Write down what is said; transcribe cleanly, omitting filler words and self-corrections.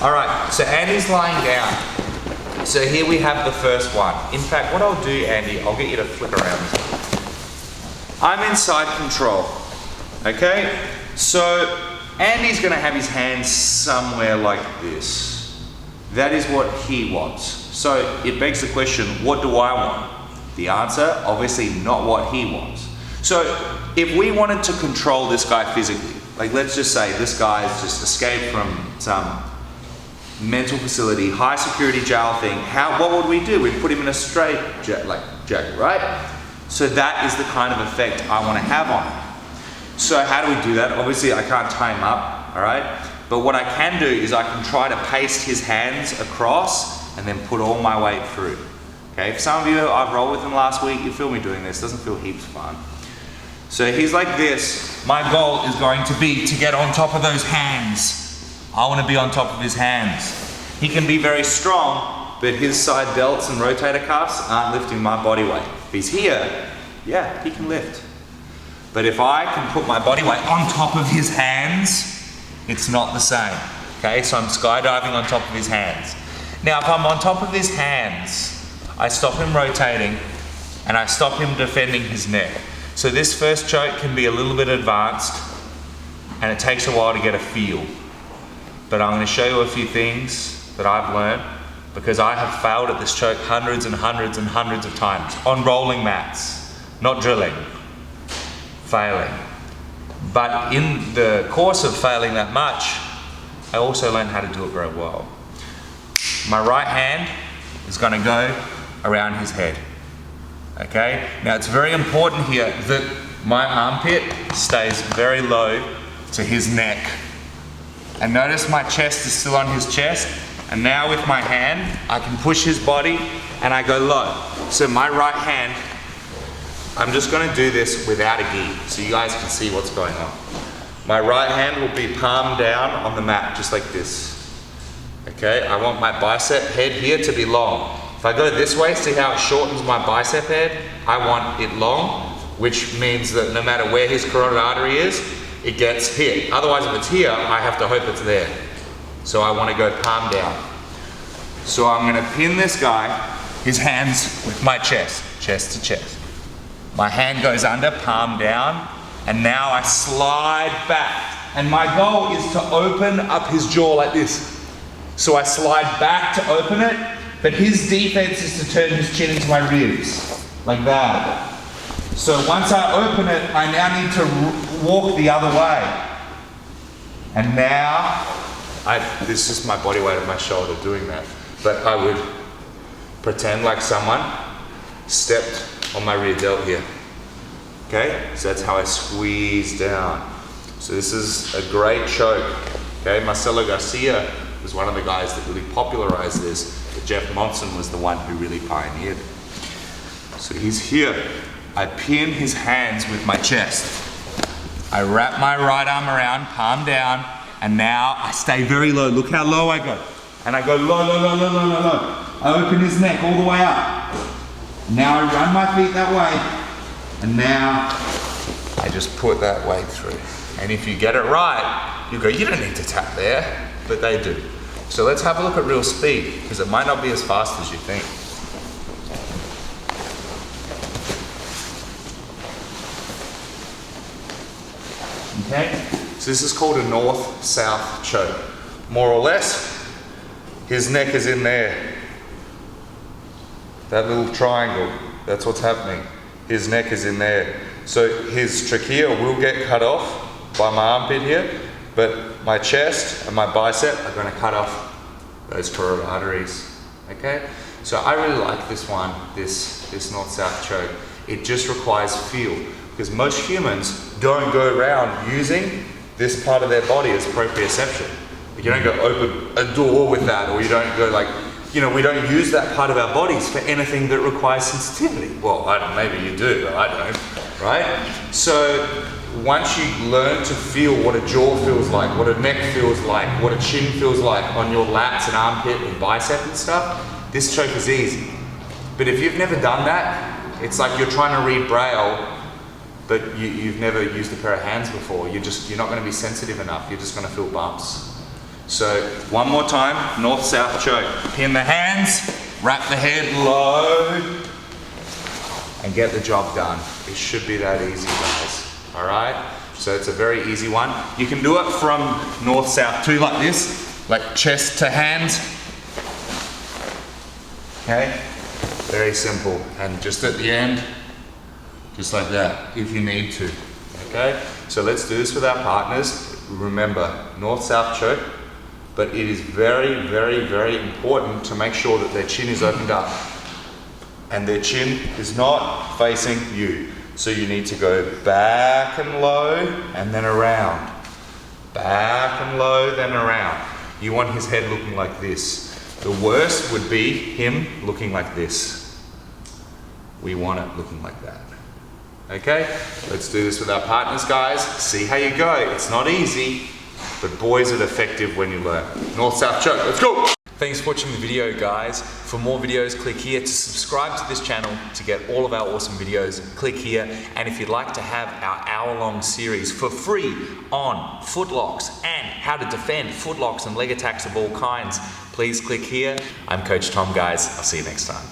All right, so Andy's lying down. So here we have the first one. In fact, what I'll do, Andy, I'll get you to flick around this one. I'm in side control, okay? So Andy's gonna have his hands somewhere like this. That is what he wants. So it begs the question, what do I want? The answer, obviously not what he wants. So if we wanted to control this guy physically, like let's just say this guy has just escaped from some mental facility, high security jail thing, what would we do? We'd put him in a straight jacket, right? So that is the kind of effect I want to have on him. So how do we do that? Obviously I can't tie him up, all right? But what I can do is I can try to paste his hands across and then put all my weight through. Okay, for some of you, I've rolled with him last week, you feel me doing this, doesn't feel heaps fun. So he's like this. My goal is going to be to get on top of those hands. I want to be on top of his hands. He can be very strong, but his side delts and rotator cuffs aren't lifting my body weight. If he's here, yeah, he can lift. But if I can put my body weight on top of his hands, it's not the same. Okay, so I'm skydiving on top of his hands. Now, if I'm on top of his hands, I stop him rotating and I stop him defending his neck. So this first choke can be a little bit advanced and it takes a while to get a feel. But I'm going to show you a few things that I've learned because I have failed at this choke hundreds and hundreds and hundreds of times on rolling mats, not drilling, failing. But in the course of failing that much, I also learned how to do it very well. My right hand is going to go around his head. Okay? Now it's very important here that my armpit stays very low to his neck. And notice my chest is still on his chest. And now with my hand, I can push his body and I go low. So my right hand, I'm just going to do this without a gi so you guys can see what's going on. My right hand will be palm down on the mat, just like this. Okay, I want my bicep head here to be long. If I go this way, see how it shortens my bicep head? I want it long, which means that no matter where his carotid artery is, it gets hit. Otherwise, if it's here, I have to hope it's there. So I want to go palm down. So I'm going to pin this guy, his hands with my chest to chest. My hand goes under, palm down, and now I slide back. And my goal is to open up his jaw like this. So I slide back to open it, but his defense is to turn his chin into my ribs, like that. So once I open it, I now need to walk the other way. And now, this is my body weight on my shoulder doing that, but I would pretend like someone stepped on my rear delt here. Okay, so that's how I squeeze down. So this is a great choke. Okay, Marcelo Garcia was one of the guys that really popularized this, but Jeff Monson was the one who really pioneered. So he's here. I pin his hands with my chest. I wrap my right arm around, palm down, and now I stay very low. Look how low I go. And I go low, low, low, low, low, low, low. I open his neck all the way up. Now I run my feet that way, and now I just put that weight through. And if you get it right, you go, you don't need to tap there, but they do. So let's have a look at real speed, because it might not be as fast as you think. Okay, so this is called a north-south choke. More or less, his neck is in there. That little triangle, that's what's happening. His neck is in there. So his trachea will get cut off by my armpit here, but my chest and my bicep are going to cut off those carotid arteries. Okay, so I really like this one, this north-south choke. It just requires feel, because most humans don't go around using this part of their body as proprioception. You don't go open a door with that, or you don't go like, you know, we don't use that part of our bodies for anything that requires sensitivity. Well, I don't, maybe you do, but I don't, right? So once you learn to feel what a jaw feels like, what a neck feels like, what a chin feels like on your lats and armpit and bicep and stuff, this choke is easy. But if you've never done that, it's like you're trying to read Braille, but you've never used a pair of hands before. You're not going to be sensitive enough. You're just going to feel bumps. So one more time, north-south choke. Pin the hands, wrap the head low, and get the job done. It should be that easy, guys. All right? So it's a very easy one. You can do it from north-south too, like this, like chest to hands. Okay? Very simple. And just at the end, just like that, if you need to. Okay? So let's do this with our partners. Remember, north-south choke, but it is very, very, very important to make sure that their chin is opened up and their chin is not facing you. So you need to go back and low and then around. Back and low, then around. You want his head looking like this. The worst would be him looking like this. We want it looking like that. Okay? Let's do this with our partners, guys. See how you go. It's not easy, but boy is it effective when you learn. North-south choke, let's go! Thanks for watching the video, guys. For more videos, click here. To subscribe to this channel to get all of our awesome videos, click here. And if you'd like to have our hour-long series for free on footlocks and how to defend footlocks and leg attacks of all kinds, please click here. I'm Coach Tom, guys. I'll see you next time.